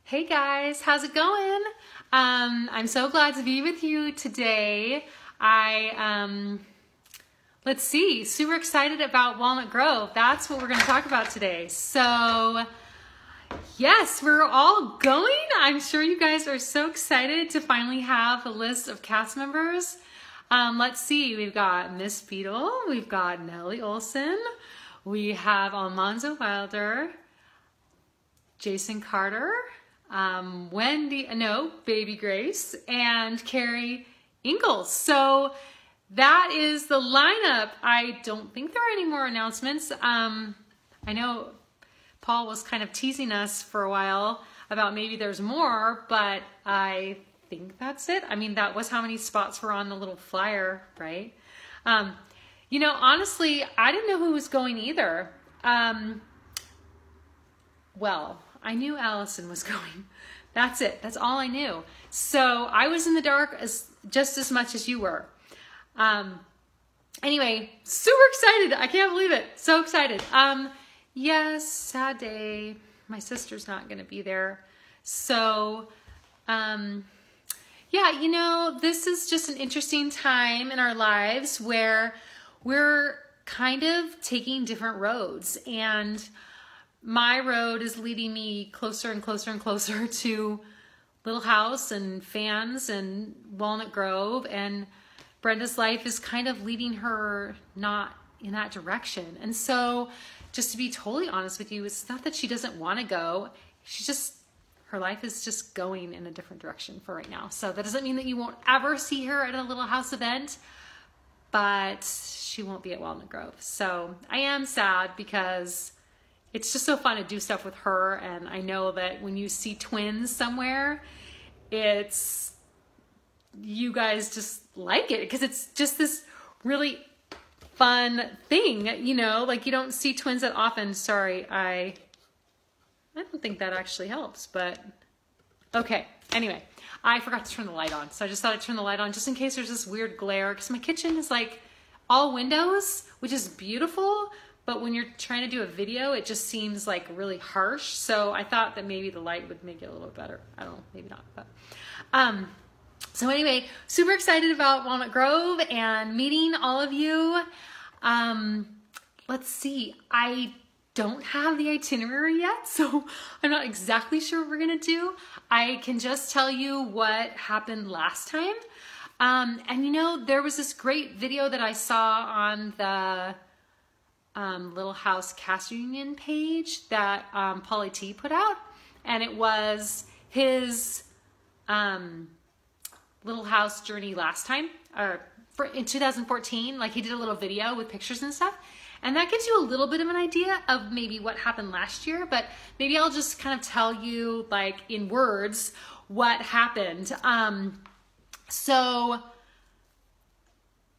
Hey guys, how's it going? I'm so glad to be with you today. Let's see, super excited about Walnut Grove. That's what we're going to talk about today. So, yes, we're all going. I'm sure you guys are so excited to finally have a list of cast members. Let's see, we've got Miss Beadle, we've got Nellie Olson, we have Almanzo Wilder, Jason Carter, Baby Grace, and Carrie Ingalls. So that is the lineup. I don't think there are any more announcements. I know Paul was kind of teasing us for a while about maybe there's more, but I think that's it. I mean, that was how many spots were on the little flyer, right? You know, honestly, I didn't know who was going either. Well, I knew Allison was going. That's it. That's all I knew. So I was in the dark just as much as you were. Anyway, super excited. I can't believe it. So excited. Yes, sad day. My sister's not going to be there. So, yeah, you know, this is just an interesting time in our lives where we're kind of taking different roads, and my road is leading me closer and closer and closer to Little House and fans and Walnut Grove, and Brenda's life is kind of leading her not in that direction. And so, just to be totally honest with you, it's not that she doesn't want to go. Her life is just going in a different direction for right now. So that doesn't mean that you won't ever see her at a Little House event, but she won't be at Walnut Grove. So I am sad because it's just so fun to do stuff with her. And I know that when you see twins somewhere, you guys just like it because it's just this really fun thing, you know, like you don't see twins that often. Sorry, I don't think that actually helps, but okay. Anyway, I forgot to turn the light on. So I just thought I'd turn the light on just in case there's this weird glare, because my kitchen is like all windows, which is beautiful. But when you're trying to do a video, it just seems like really harsh. So I thought that maybe the light would make it a little bit better. I don't know, maybe not. But so anyway, super excited about Walnut Grove and meeting all of you. Let's see, I don't have the itinerary yet, so I'm not exactly sure what we're gonna do. I can just tell you what happened last time. And you know, there was this great video that I saw on the Little House cast reunion page that Pauly T put out, and it was his Little House journey last time, or in 2014. Like, he did a little video with pictures and stuff, and that gives you a little bit of an idea of maybe what happened last year. But maybe I'll just kind of tell you, like, in words what happened. So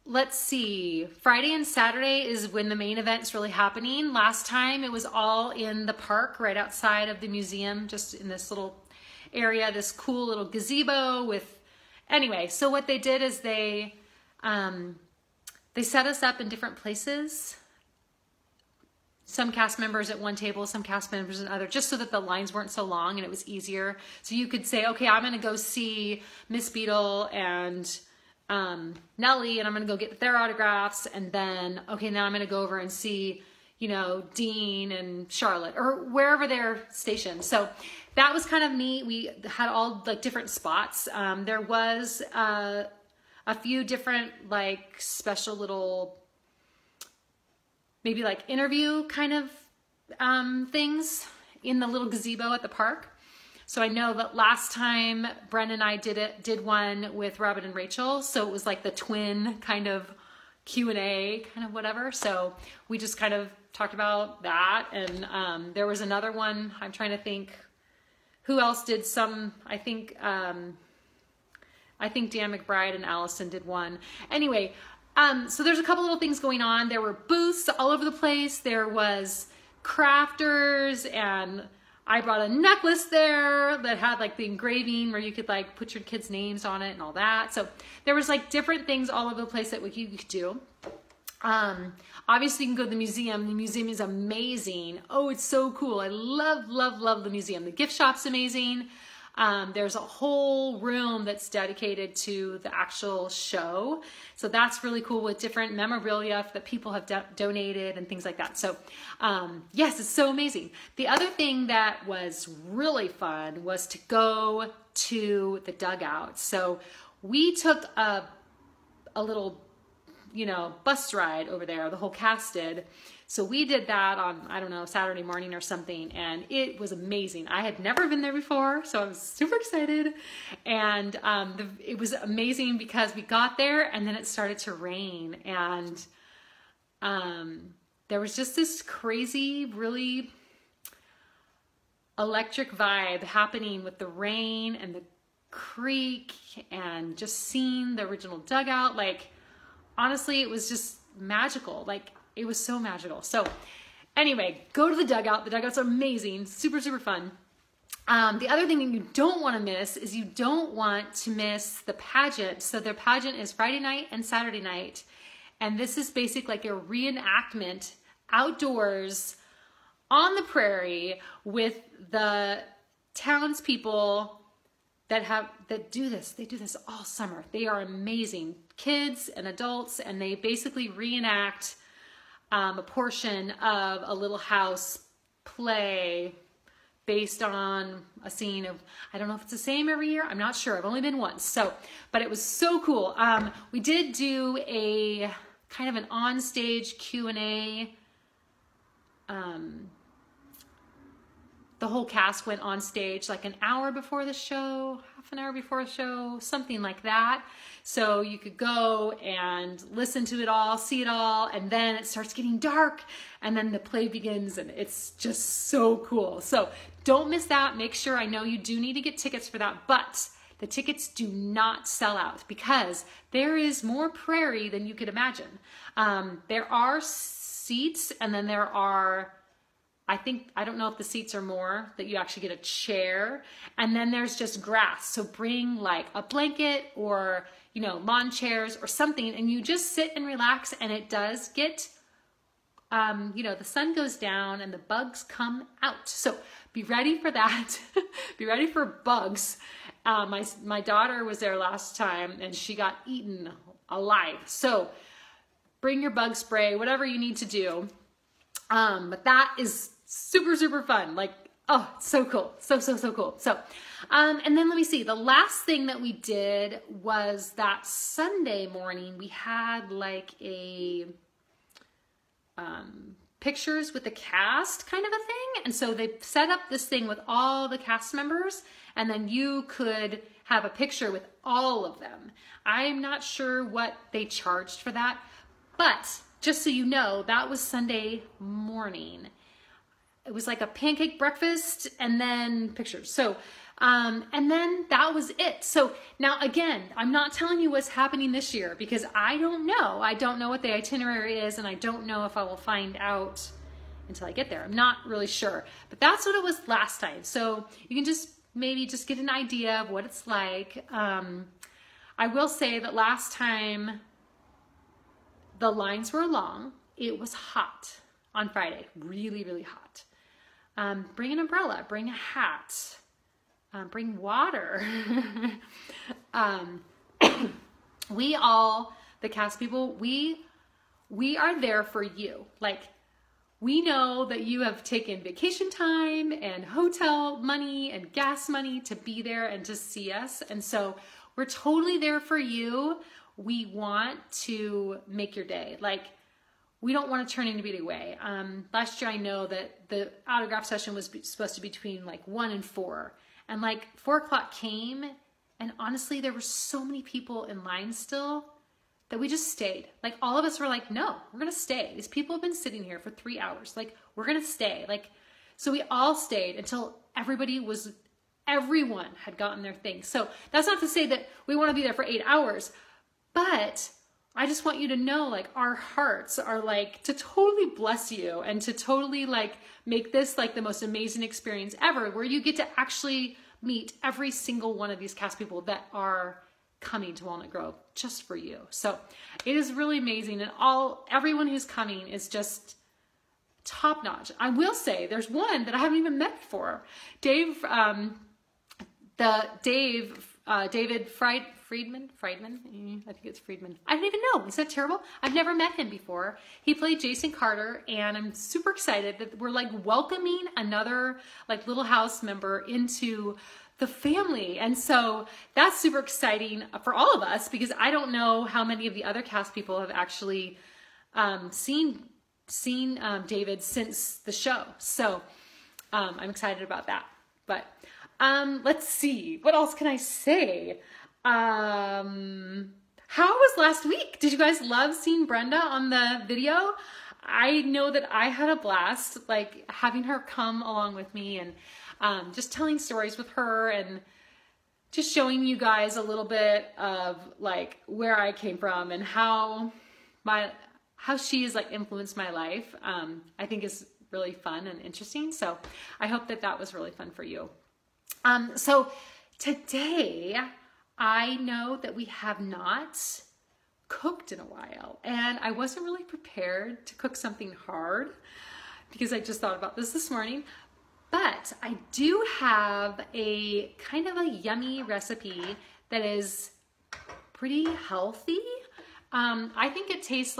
let's see, Friday and Saturday is when the main event's really happening. Last time it was all in the park right outside of the museum, just in this little area, this cool little gazebo with, anyway, so what they did is they set us up in different places. Some cast members at one table, some cast members at another, just so that the lines weren't so long and it was easier. So you could say, okay, I'm gonna go see Miss Beadle and Nellie, and I'm gonna go get their autographs, and then, okay, now I'm gonna go over and see, you know, Dean and Charlotte, or wherever they're stationed. So that was kind of neat. We had all like different spots. There was a few different like special little, maybe like interview kind of things in the little gazebo at the park. So I know that last time Brenda and I did one with Robin and Rachel. So it was like the twin kind of Q&A kind of whatever. So we just kind of talked about that. And there was another one, I'm trying to think who else did some, I think Dan McBride and Allison did one. Anyway, so there's a couple little things going on. There were booths all over the place. There was crafters, and I brought a necklace there that had like the engraving where you could like put your kids' names on it and all that. So there was like different things all over the place that you could do. Obviously you can go to the museum. The museum is amazing. Oh, it's so cool. I love, love, love the museum. The gift shop's amazing. There's a whole room that's dedicated to the actual show. So that's really cool with different memorabilia that people have donated and things like that. So yes, it's so amazing. The other thing that was really fun was to go to the dugout. So we took a little, bus ride over there, the whole cast did. So we did that on, I don't know, Saturday morning or something, and it was amazing. I had never been there before, so I was super excited. And it was amazing because we got there and then it started to rain, and there was just this crazy, really electric vibe happening with the rain and the creek and just seeing the original dugout. Like, honestly, it was just magical. Like, it was so magical. So anyway, go to the dugout. The dugout's amazing. Super, super fun. The other thing that you don't want to miss is you don't want to miss the pageant. So their pageant is Friday night and Saturday night. And this is basically like a reenactment outdoors on the prairie with the townspeople that do this. They do this all summer. They are amazing. Kids and adults, and they basically reenact a portion of a Little House play based on a scene of, I don't know if it's the same every year. I'm not sure. I've only been once. So, but it was so cool. We did do a kind of an on-stage Q&A. The whole cast went on stage like an hour before the show, half an hour before the show, something like that. So you could go and listen to it all, see it all, and then it starts getting dark, and then the play begins, and it's just so cool. So don't miss that. Make sure, I know you do need to get tickets for that, but the tickets do not sell out because there is more Prairie than you could imagine. There are seats, and then there are, I don't know if the seats are more, that you actually get a chair, and then there's just grass. So bring like a blanket or, lawn chairs or something, and you just sit and relax, and it does get, the sun goes down and the bugs come out. So be ready for that. Be ready for bugs. My daughter was there last time and she got eaten alive. So bring your bug spray, whatever you need to do. But that is super, super fun. Like, oh, it's so cool. So, so, so cool. So, and then let me see. The last thing that we did was that Sunday morning, we had like a, pictures with the cast kind of a thing. And so they set up this thing with all the cast members, and then you could have a picture with all of them. I'm not sure what they charged for that, but just so you know, that was Sunday morning. It was like a pancake breakfast and then pictures. So, and then that was it. So now again, I'm not telling you what's happening this year because I don't know. I don't know what the itinerary is, and I don't know if I will find out until I get there. I'm not really sure, but that's what it was last time. So you can just maybe just get an idea of what it's like. I will say that last time the lines were long. It was hot on Friday, really, really hot. Bring an umbrella, bring a hat, bring water. The cast people, we are there for you. Like, we know that you have taken vacation time and hotel money and gas money to be there and to see us. And so we're totally there for you. We want to make your day. Like, we don't want to turn anybody away. Last year, I know that the autograph session was supposed to be between like 1 and 4. And like 4 o'clock came, and honestly, there were so many people in line still that we just stayed. Like, all of us were like, no, we're going to stay. These people have been sitting here for 3 hours. Like, we're going to stay. Like, so we all stayed until everyone had gotten their thing. So that's not to say that we want to be there for 8 hours, but I just want you to know, like, our hearts are like to totally bless you and to totally like make this like the most amazing experience ever, where you get to actually meet every single one of these cast people that are coming to Walnut Grove just for you. So it is really amazing, and everyone who's coming is just top notch. I will say there's one that I haven't even met before. David Friedman, I think it's Friedman. I don't even know. Is that terrible? I've never met him before. He played Jason Carter, and I'm super excited that we're like welcoming another like little house member into the family. And so that's super exciting for all of us, because I don't know how many of the other cast people have actually seen David since the show. So I'm excited about that. But let's see, what else can I say? How was last week? Did you guys love seeing Brenda on the video? I know that I had a blast, like having her come along with me and just telling stories with her and just showing you guys a little bit of like where I came from and how she has like influenced my life. I think is really fun and interesting. So I hope that that was really fun for you. So today I know that we have not cooked in a while, and I wasn't really prepared to cook something hard because I just thought about this morning, but I do have a kind of a yummy recipe that is pretty healthy. I think they taste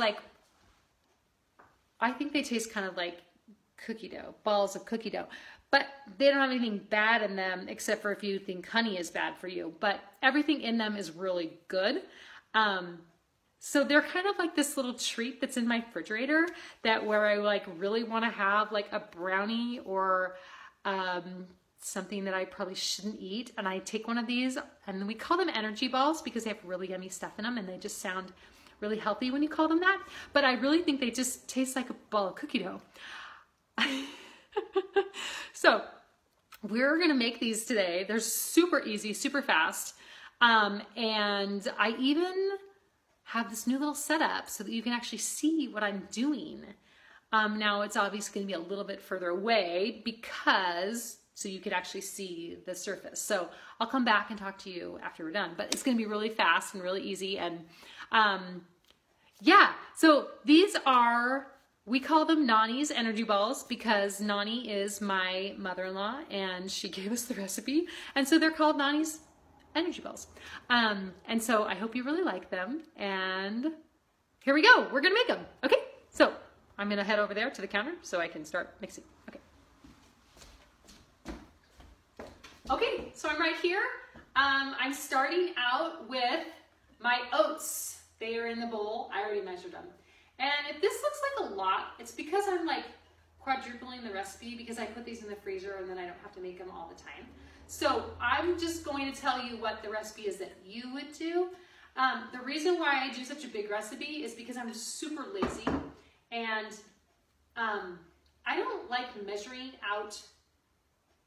kind of like cookie dough, balls of cookie dough. But they don't have anything bad in them except for if you think honey is bad for you. But everything in them is really good. So they're kind of like this little treat that's in my refrigerator where I like really want to have like a brownie or something that I probably shouldn't eat. And I take one of these, and we call them energy balls because they have really yummy stuff in them and they just sound really healthy when you call them that. But I really think they just taste like a ball of cookie dough. So we're going to make these today. They're super easy, super fast. And I even have this new little setup so that you can actually see what I'm doing. Now it's obviously going to be a little bit further away so you could actually see the surface. So I'll come back and talk to you after we're done, but it's going to be really fast and really easy. And yeah, so these are, we call them Nannies energy balls because Nani is my mother-in-law and she gave us the recipe. And so they're called Nannies energy balls. And so I hope you really like them. And here we go. We're going to make them. Okay. So I'm going to head over there to the counter so I can start mixing. Okay. Okay. So I'm right here. I'm starting out with my oats. They are in the bowl. I already measured them. And if this looks like a lot, it's because I'm like quadrupling the recipe because I put these in the freezer and then I don't have to make them all the time. So I'm just going to tell you what the recipe is that you would do. The reason why I do such a big recipe is because I'm super lazy and I don't like measuring out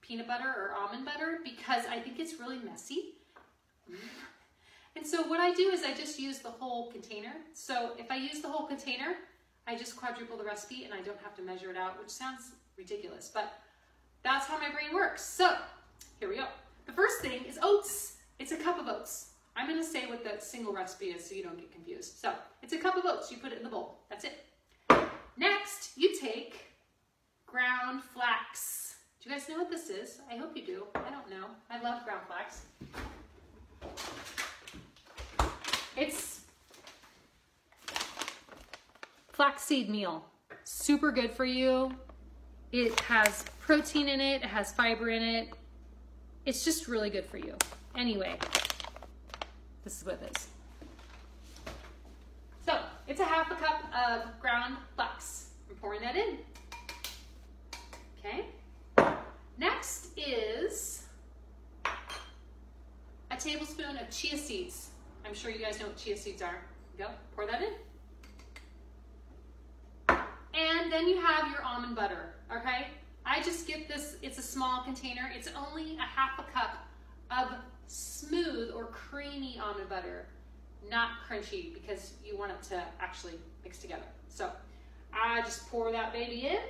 peanut butter or almond butter because I think it's really messy. And so what I do is I just use the whole container. So if I use the whole container, I just quadruple the recipe and I don't have to measure it out, which sounds ridiculous, but that's how my brain works. So here we go. The first thing is oats. It's a cup of oats. I'm going to say what the single recipe is so you don't get confused. So it's a cup of oats. You put it in the bowl. That's it. Next, you take ground flax. Do you guys know what this is? I hope you do. I don't know. I love ground flax. It's flaxseed meal. Super good for you. It has protein in it. It has fiber in it. It's just really good for you. Anyway, this is what it is. So it's a half a cup of ground flax. I'm pouring that in. Okay. Next is a tablespoon of chia seeds. I'm sure you guys know what chia seeds are. Go, pour that in. And then you have your almond butter, okay? I just get this, it's a small container. It's only a half a cup of smooth or creamy almond butter, not crunchy because you want it to actually mix together. So I just pour that baby in.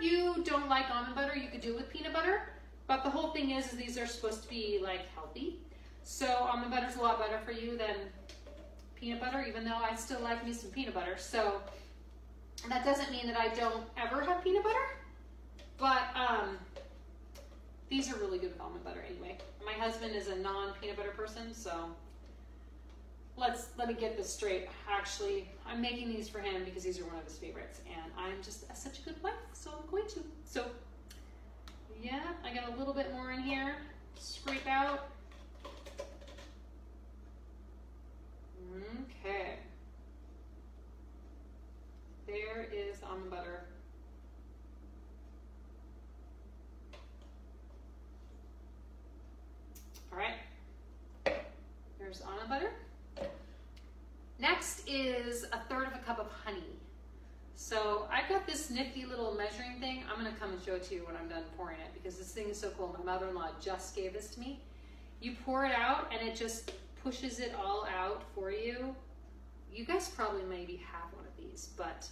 you don't like almond butter, you could do it with peanut butter. But the whole thing is these are supposed to be like healthy. So almond butter is a lot better for you than peanut butter, even though I still like me some peanut butter. So that doesn't mean that I don't ever have peanut butter, but these are really good with almond butter anyway. My husband is a non-peanut butter person, so let me get this straight. Actually, I'm making these for him because these are one of his favorites, and I'm just such a good wife, so I'm going to. So yeah, I got a little bit more in here. Scrape out. Okay. There is almond butter. All right. There's almond butter. Next is 1/3 cup of honey. So I've got this nifty little measuring thing. I'm gonna come and show it to you when I'm done pouring it because this thing is so cool. My mother-in-law just gave this to me. You pour it out and it just pushes it all out for you. You guys probably maybe have one of these, but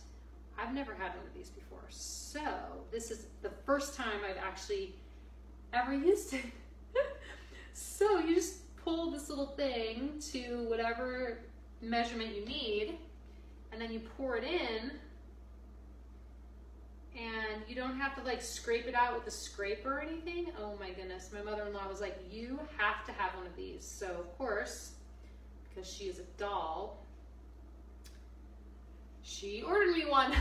I've never had one of these before. So this is the first time I've actually ever used it. So you just pull this little thing to whatever measurement you need, and then you pour it in, and you don't have to like scrape it out with a scraper or anything. Oh my goodness, my mother-in-law was like, you have to have one of these. So of course, because she is a doll, she ordered me one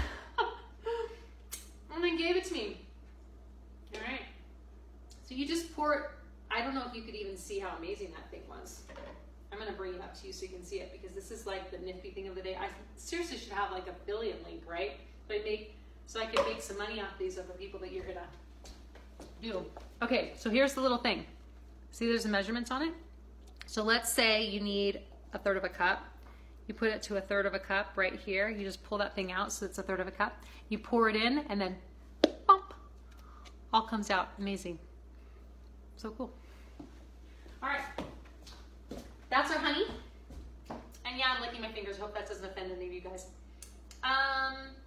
and then gave it to me. All right, so you just pour it. I don't know if you could even see how amazing that thing was. I'm gonna bring it up to you so you can see it because this is like the nifty thing of the day. I seriously should have like affiliate link, right? So I could make some money off these of the people that you're gonna do. Okay, so here's the little thing. See, there's the measurements on it. So let's say you need 1/3 cup. You put it to 1/3 cup right here. You just pull that thing out so it's 1/3 cup. You pour it in and then bump, all comes out. Amazing. So cool. All right, that's our honey. And yeah, I'm licking my fingers. I hope that doesn't offend any of you guys.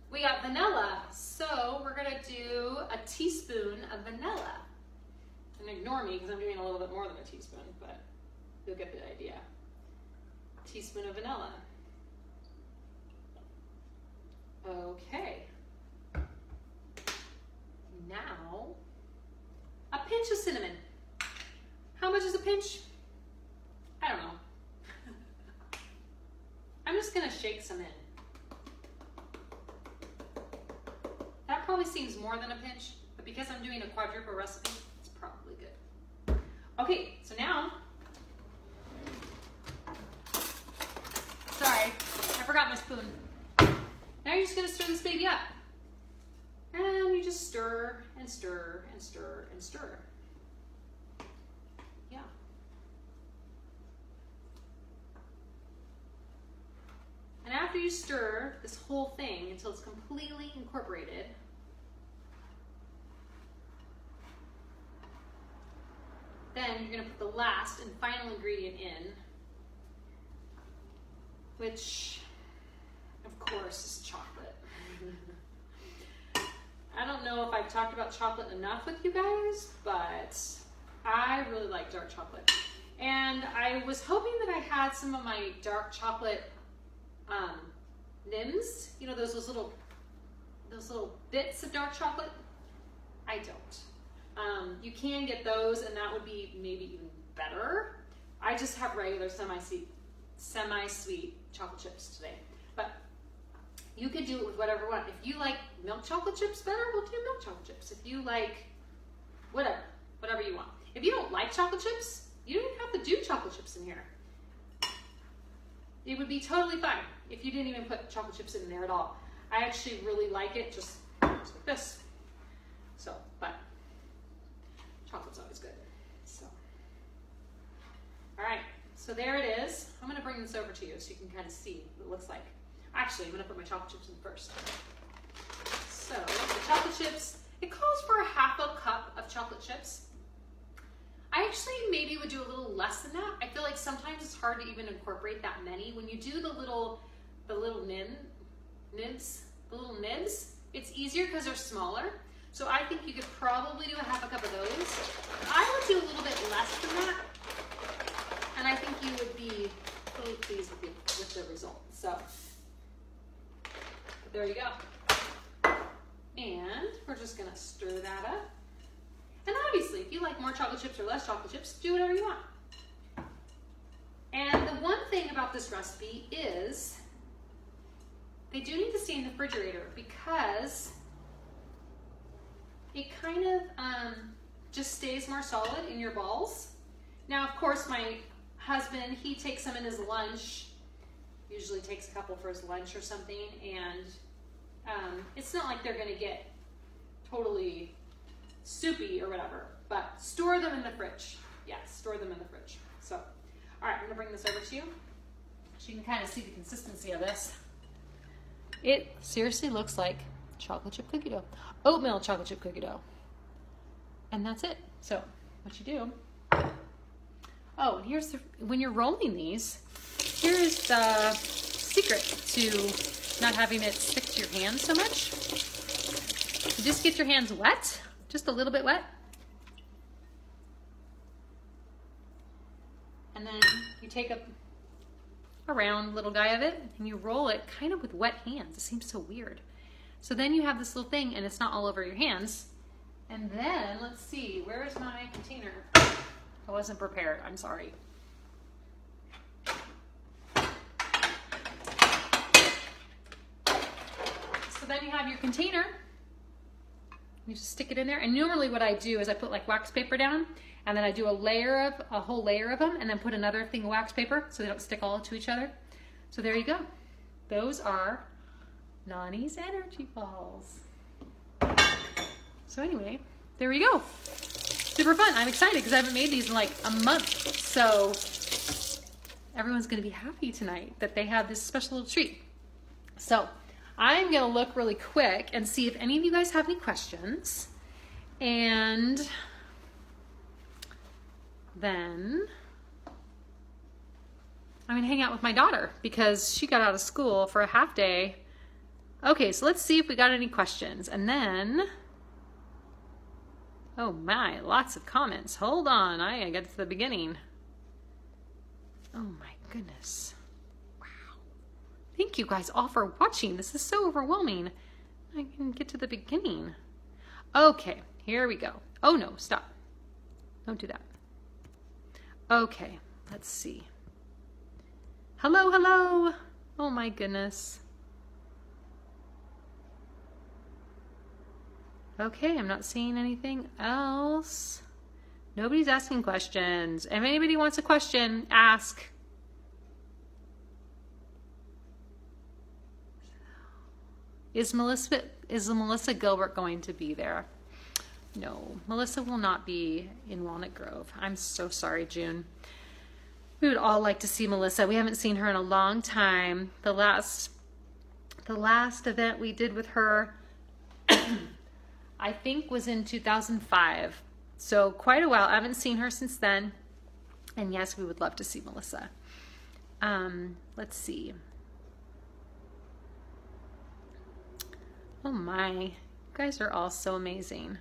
We got vanilla. So we're gonna do a teaspoon of vanilla. And ignore me because I'm doing a little bit more than a teaspoon, but you'll get the idea. A teaspoon of vanilla. Okay. Now, a pinch of cinnamon. How much is a pinch? I don't know. I'm just gonna shake some in. That probably seems more than a pinch, but because I'm doing a quadruple recipe, it's probably good. Okay, so now, sorry, I forgot my spoon. Now you're just gonna stir this baby up. And you just stir and stir and stir and stir. Yeah. And after you stir this whole thing until it's completely incorporated, then you're gonna put the last and final ingredient in, which of course is chocolate. I don't know if I've talked about chocolate enough with you guys, but I really like dark chocolate. And I was hoping that I had some of my dark chocolate nims, you know, those little bits of dark chocolate. I don't. You can get those, and that would be maybe even better. I just have regular semi-sweet chocolate chips today. But you could do it with whatever you want. If you like milk chocolate chips better, we'll do milk chocolate chips. If you like whatever you want. If you don't like chocolate chips, you don't even have to do chocolate chips in here. It would be totally fine if you didn't even put chocolate chips in there at all. I actually really like it just like this. So, but chocolate's always good. So, all right, so there it is. I'm gonna bring this over to you so you can kind of see what it looks like. Actually, I'm gonna put my chocolate chips in first. So the chocolate chips, it calls for 1/2 cup of chocolate chips. I actually maybe would do a little less than that. I feel like sometimes it's hard to even incorporate that many. When you do the little nibs, it's easier because they're smaller. So I think you could probably do a half a cup of those. I would do a little bit less than that. And I think you would be really pleased with the result. So there you go. And we're just gonna stir that up. And obviously, if you like more chocolate chips or less chocolate chips, do whatever you want. And the one thing about this recipe is they do need to stay in the refrigerator because it kind of just stays more solid in your balls. Now, of course, my husband, he takes them in his lunch, usually takes a couple for his lunch or something, and it's not like they're gonna get totally soupy or whatever, but store them in the fridge. Yes, store them in the fridge. So, all right, I'm gonna bring this over to you so you can kind of see the consistency of this. It seriously looks like chocolate chip cookie dough, oatmeal chocolate chip cookie dough. And that's it. So what you do, oh, and here's when you're rolling these, here's the secret to not having it stick to your hands so much. You just get your hands wet, just a little bit wet. And then you take a round little guy of it and you roll it kind of with wet hands. It seems so weird. So then you have this little thing and it's not all over your hands. And then, let's see, where's my container? I wasn't prepared, I'm sorry. So then you have your container. You just stick it in there. And normally what I do is I put like wax paper down and then I do a whole layer of them and then put another thing of wax paper so they don't stick all to each other. So there you go. Those are Nannies energy balls. So anyway, there we go. Super fun. I'm excited because I haven't made these in like a month. So everyone's gonna be happy tonight that they have this special little treat. So I'm gonna look really quick and see if any of you guys have any questions. And then I'm gonna hang out with my daughter because she got out of school for a half day. Okay, so let's see if we got any questions. And then, oh my, lots of comments. Hold on, I gotta get to the beginning. Oh my goodness. Wow. Thank you guys all for watching. This is so overwhelming. I can get to the beginning. Okay, here we go. Oh no, stop. Don't do that. Okay, let's see. Hello, hello. Oh my goodness. Okay, I'm not seeing anything else. Nobody's asking questions. If anybody wants a question, ask. Is Melissa Gilbert going to be there? No, Melissa will not be in Walnut Grove. I'm so sorry, June. We would all like to see Melissa. We haven't seen her in a long time. The last event we did with her, I think, was in 2005. So quite a while. I haven't seen her since then. And yes, we would love to see Melissa. Let's see. Oh my, you guys are all so amazing.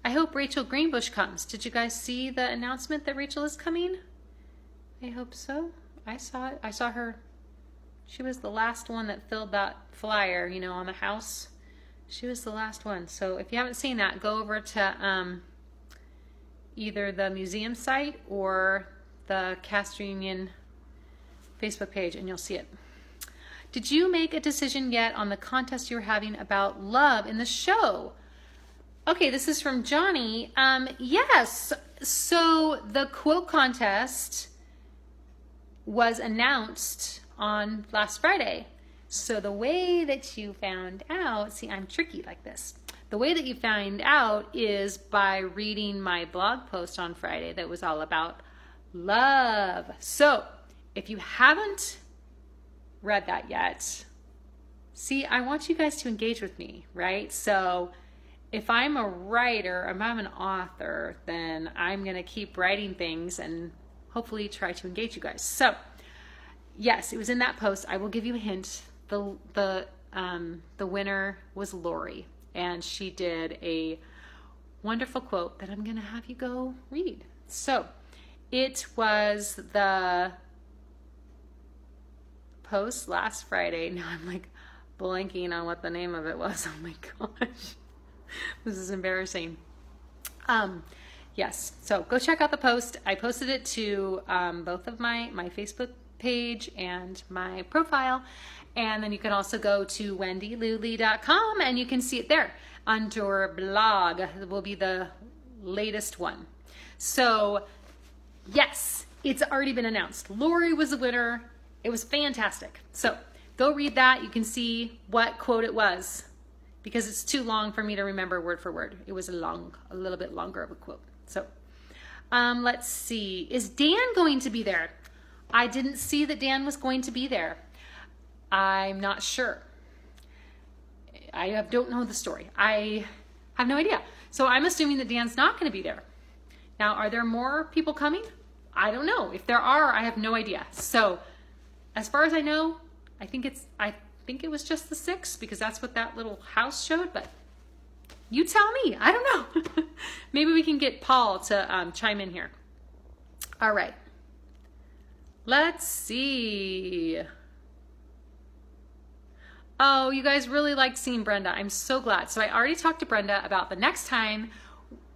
I hope Rachel Greenbush comes. Did you guys see the announcement that Rachel is coming? I hope so. I saw it. I saw her. She was the last one that filled that flyer, you know, on the house. She was the last one. So if you haven't seen that, go over to either the museum site or the Cast Reunion Facebook page and you'll see it. Did you make a decision yet on the contest you're having about love in the show? Okay, this is from Johnny. Yes, so the quote contest was announced on last Friday. So the way that you found out, see, I'm tricky like this. The way that you find out is by reading my blog post on Friday that was all about love. So if you haven't read that yet, see, I want you guys to engage with me, right? So if I'm a writer, if I'm an author, then I'm going to keep writing things and hopefully try to engage you guys. So yes, it was in that post. I will give you a hint. the winner was Lori, and she did a wonderful quote that I'm going to have you go read. So it was the post last Friday. Now I'm like blanking on what the name of it was. Oh my gosh. This is embarrassing. Yes. So go check out the post. I posted it to both of my Facebook page and my profile. And then you can also go to wendyluli.com and you can see it there under blog. It will be the latest one. So yes, it's already been announced. Lori was the winner. It was fantastic. So go read that. You can see what quote it was, because it's too long for me to remember word for word. It was a little bit longer of a quote. So let's see. Is Dan going to be there? I didn't see that Dan was going to be there. I'm not sure. I don't know the story. I have no idea. So I'm assuming that Dan's not going to be there. Now, are there more people coming? I don't know. If there are, I have no idea. So as far as I know, I think it was just the 6, because that's what that little house showed, but you tell me. I don't know. Maybe we can get Paul to chime in here. All right. Let's see. Oh, you guys really liked seeing Brenda. I'm so glad. So I already talked to Brenda about the next time.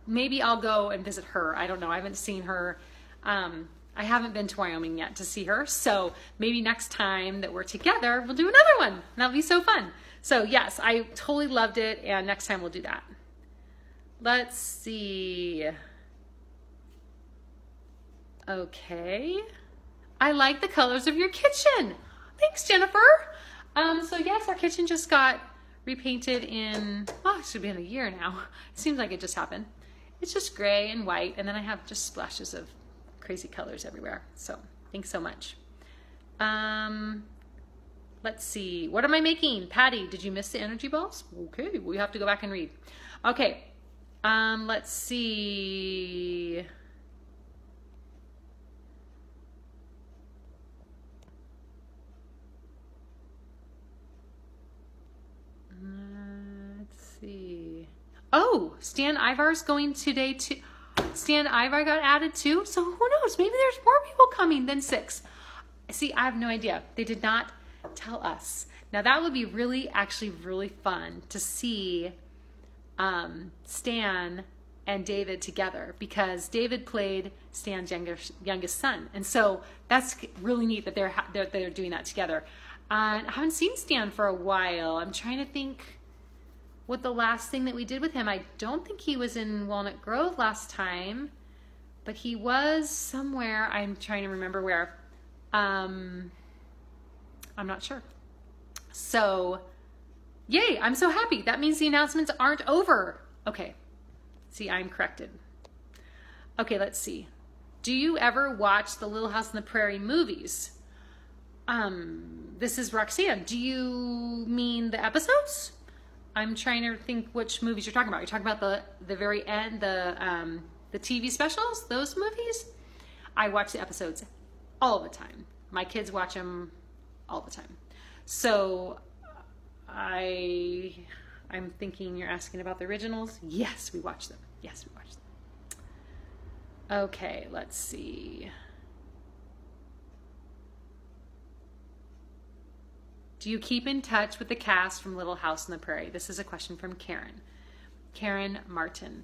Maybe I'll go and visit her. I don't know. I haven't seen her. I haven't been to Wyoming yet to see her. So maybe next time that we're together, we'll do another one. That'll be so fun. So yes, I totally loved it. And next time we'll do that. Let's see. Okay. I like the colors of your kitchen. Thanks, Jennifer. So yes, our kitchen just got repainted in, oh, it should be in a year now. It seems like it just happened. It's just gray and white, and then I have just splashes of crazy colors everywhere. So thanks so much. Let's see. What am I making? Patty, did you miss the energy balls? Okay, we have to go back and read. Okay. Let's see. Oh, Stan Ivar's going today too. Stan Ivar got added too. So who knows? Maybe there's more people coming than 6. See, I have no idea. They did not tell us. Now that would be actually really fun to see Stan and David together, because David played Stan's youngest son. And so that's really neat that they're doing that together. I haven't seen Stan for a while. I'm trying to think what the last thing that we did with him. I don't think he was in Walnut Grove last time, but he was somewhere. I'm trying to remember where. I'm not sure. So, yay, I'm so happy. That means the announcements aren't over. Okay, see, I'm corrected. Okay, let's see. Do you ever watch the Little House on the Prairie movies? This is Roxanne. Do you mean the episodes? I'm trying to think which movies you're talking about. You're talking about the very end, the TV specials, those movies? I watch the episodes all the time. My kids watch them all the time. So I'm thinking you're asking about the originals. Yes, we watch them. Yes, we watch them. Okay, let's see. Do you keep in touch with the cast from Little House on the Prairie? This is a question from Karen Martin.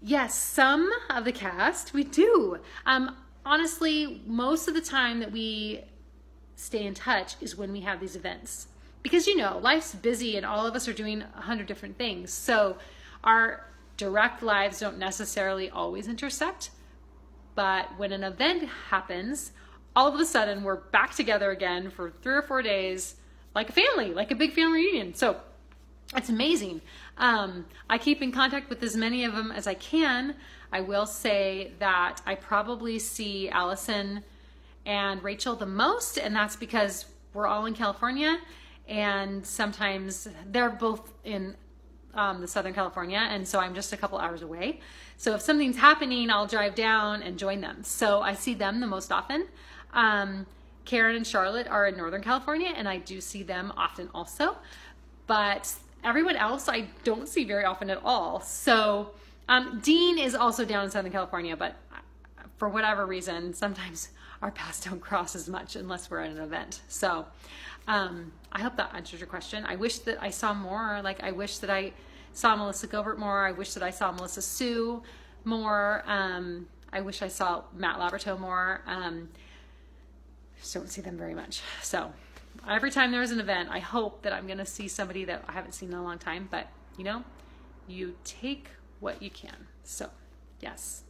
Yes, some of the cast we do. Honestly, most of the time that we stay in touch is when we have these events. Because, you know, life's busy and all of us are doing 100 different things. So our direct lives don't necessarily always intersect. But when an event happens, all of a sudden we're back together again for 3 or 4 days, like a family, like a big family reunion. So it's amazing. I keep in contact with as many of them as I can. I will say that I probably see Allison and Rachel the most, and that's because we're all in California, and sometimes they're both in the Southern California, and so I'm just a couple hours away. So if something's happening, I'll drive down and join them. So I see them the most often. Karen and Charlotte are in Northern California, and I do see them often also. But everyone else I don't see very often at all. So Dean is also down in Southern California, but for whatever reason, sometimes our paths don't cross as much unless we're at an event. So I hope that answers your question. I wish that I saw more. Like, I wish that I saw Melissa Gilbert more. I wish that I saw Melissa Sue more. I wish I saw Matt Laberto more. Just don't see them very much. So every time there's an event, I hope that I'm going to see somebody that I haven't seen in a long time. But, you know, you take what you can. So, yes.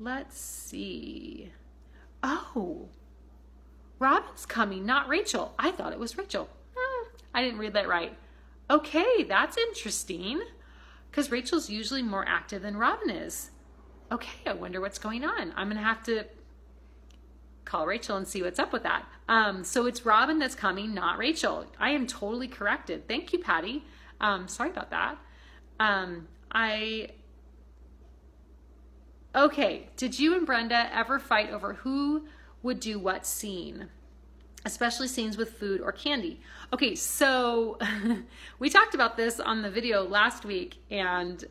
Let's see. Oh, Robin's coming, not Rachel. I thought it was Rachel. I didn't read that right. Okay, that's interesting, because Rachel's usually more active than Robin is. Okay, I wonder what's going on. I'm going to have to call Rachel and see what's up with that. So it's Robin that's coming, not Rachel. I am totally corrected. Thank you, Patty. Sorry about that. Okay, did you and Brenda ever fight over who would do what scene, especially scenes with food or candy? Okay, so we talked about this on the video last week, and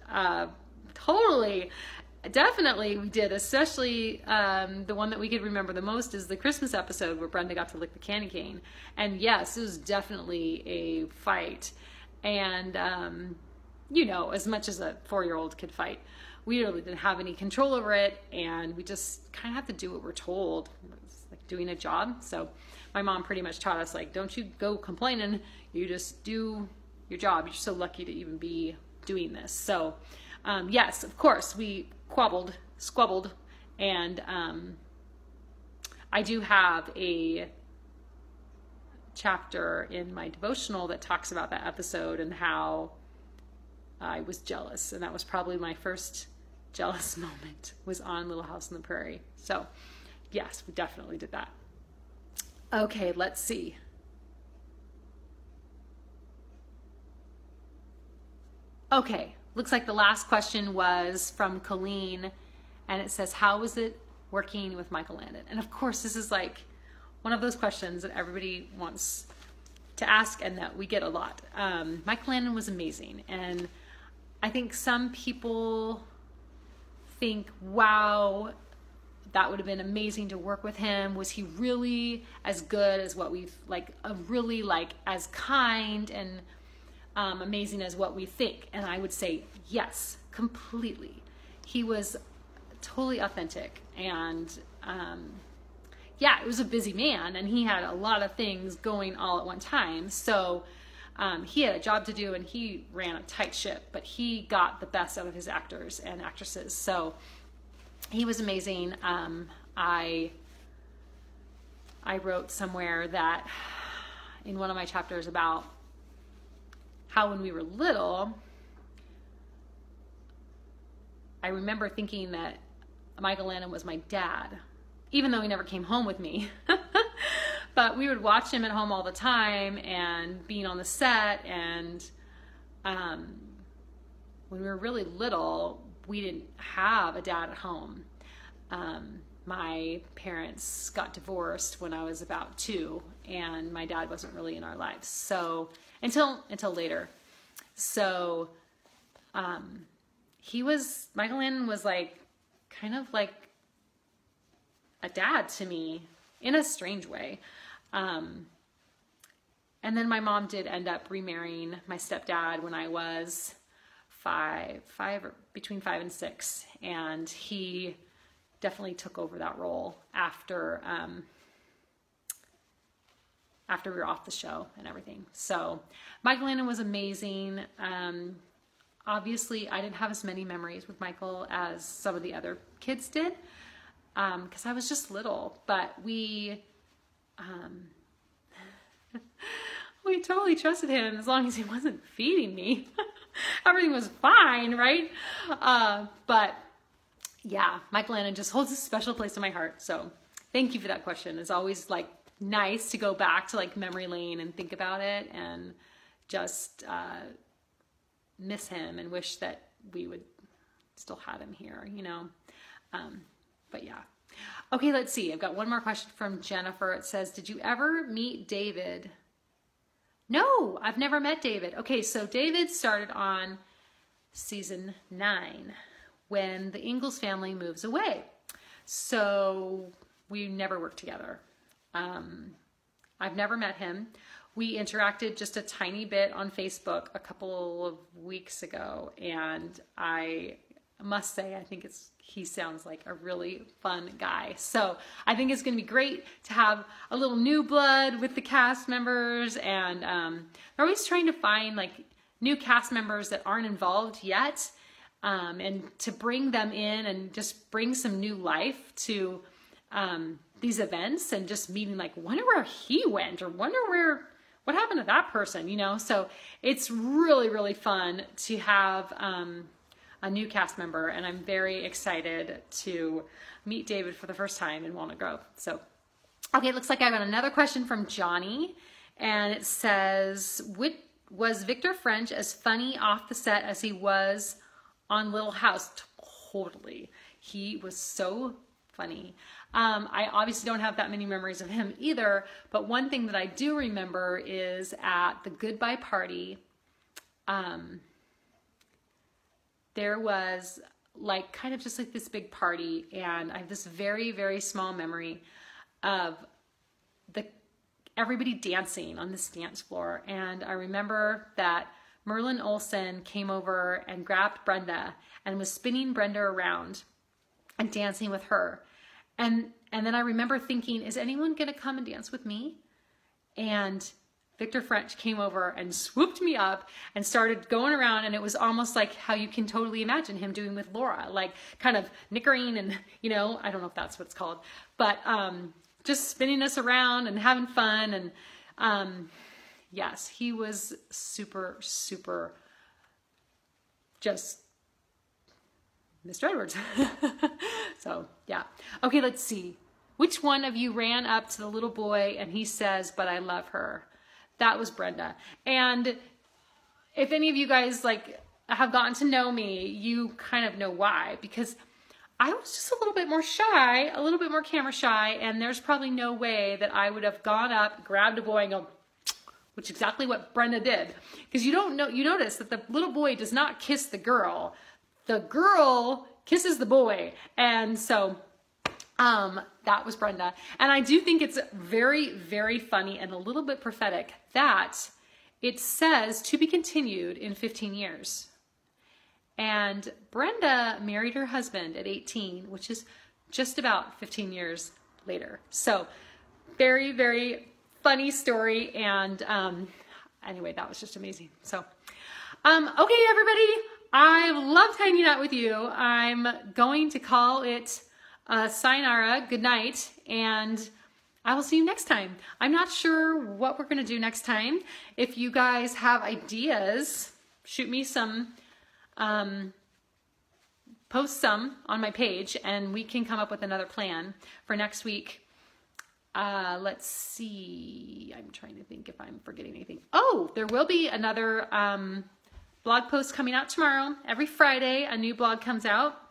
definitely we did, especially the one that we could remember the most is the Christmas episode where Brenda got to lick the candy cane. And yes, it was definitely a fight. And, you know, as much as a 4-year-old could fight, we really didn't have any control over it, and we just kind of have to do what we're told. It's like doing a job. So my mom pretty much taught us, like, don't you go complaining, you just do your job. You're so lucky to even be doing this. So yes, of course, we squabbled, and I do have a chapter in my devotional that talks about that episode and how I was jealous, and that was probably my first jealous moment, was on Little House on the Prairie. So yes, we definitely did that. Okay, let's see. Okay, looks like the last question was from Colleen, and it says, how was it working with Michael Landon? And of course, this is like one of those questions that everybody wants to ask and that we get a lot. Michael Landon was amazing, and I think some people think, wow, that would have been amazing to work with him. Was he really as good as what we've, like, really like as kind and amazing as what we think? And I would say yes, completely. He was totally authentic, and yeah, it was a busy man, and he had a lot of things going all at one time. So he had a job to do, and he ran a tight ship, but he got the best out of his actors and actresses. So he was amazing. I wrote somewhere that in one of my chapters about how when we were little, I remember thinking that Michael Landon was my dad, even though he never came home with me. But we would watch him at home all the time, and being on the set, and when we were really little, we didn't have a dad at home. My parents got divorced when I was about 2, and my dad wasn't really in our lives. So until later. So Michael Landon was like kind of like a dad to me in a strange way. And then my mom did end up remarrying my stepdad when I was between 5 and 6, and he definitely took over that role after we were off the show and everything. So Michael Landon was amazing. Obviously I didn't have as many memories with Michael as some of the other kids did, because I was just little, but we totally trusted him as long as he wasn't feeding me. Everything was fine, right? But yeah, Michael Landon just holds a special place in my heart. So thank you for that question. It's always like nice to go back to like memory lane and think about it, and just miss him and wish that we would still have him here, you know? But yeah. Okay, let's see. I've got one more question from Jennifer. It says, did you ever meet David? No, I've never met David. Okay, so David started on season 9 when the Ingalls family moves away. So we never worked together. I've never met him. We interacted just a tiny bit on Facebook a couple of weeks ago, and I must say, I think he sounds like a really fun guy. So I think it's going to be great to have a little new blood with the cast members, and they're always trying to find like new cast members that aren't involved yet, and to bring them in and just bring some new life to these events, and just meeting like, wonder where he went, or wonder what happened to that person, you know? So it's really, really fun to have a new cast member, and I'm very excited to meet David for the first time in Walnut Grove. So, okay, it looks like I got another question from Johnny, and it says, was Victor French as funny off the set as he was on Little House? Totally. He was so funny. I obviously don't have that many memories of him either, but one thing that I do remember is at the goodbye party, there was like kind of just like this big party, and I have this very, very small memory of everybody dancing on this dance floor. And I remember that Merlin Olsen came over and grabbed Brenda and was spinning Brenda around and dancing with her. And then I remember thinking, is anyone gonna come and dance with me? And Victor French came over and swooped me up and started going around, and it was almost like how you can totally imagine him doing with Laura, like kind of nickering and, you know, I don't know if that's what it's called, but just spinning us around and having fun. And yes, he was super, super just Mr. Edwards. So yeah. Okay, let's see. Which one of you ran up to the little boy and he says, "But I love her"? That was Brenda. And if any of you guys like have gotten to know me, you kind of know why, because I was just a little bit more shy, a little bit more camera shy, and there's probably no way that I would have gone up, grabbed a boy and go, which is exactly what Brenda did. Because you notice that the little boy does not kiss the girl kisses the boy. And so that was Brenda. And I do think it's very, very funny and a little bit prophetic that it says to be continued in 15 years. And Brenda married her husband at 18, which is just about 15 years later. So very, very funny story. And anyway, that was just amazing. So, okay, everybody, I loved hanging out with you. I'm going to call it sayonara, good night, and I will see you next time. I'm not sure what we're going to do next time. If you guys have ideas, shoot me some, post some on my page, and we can come up with another plan for next week. Let's see. I'm trying to think if I'm forgetting anything. Oh, there will be another blog post coming out tomorrow. Every Friday, a new blog comes out.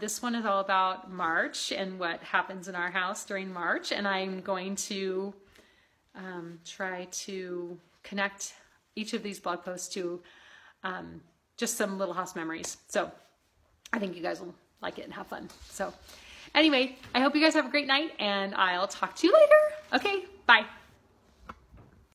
This one is all about March and what happens in our house during March, and I'm going to try to connect each of these blog posts to just some Little House memories. So I think you guys will like it and have fun. So anyway, I hope you guys have a great night, and I'll talk to you later. Okay, bye.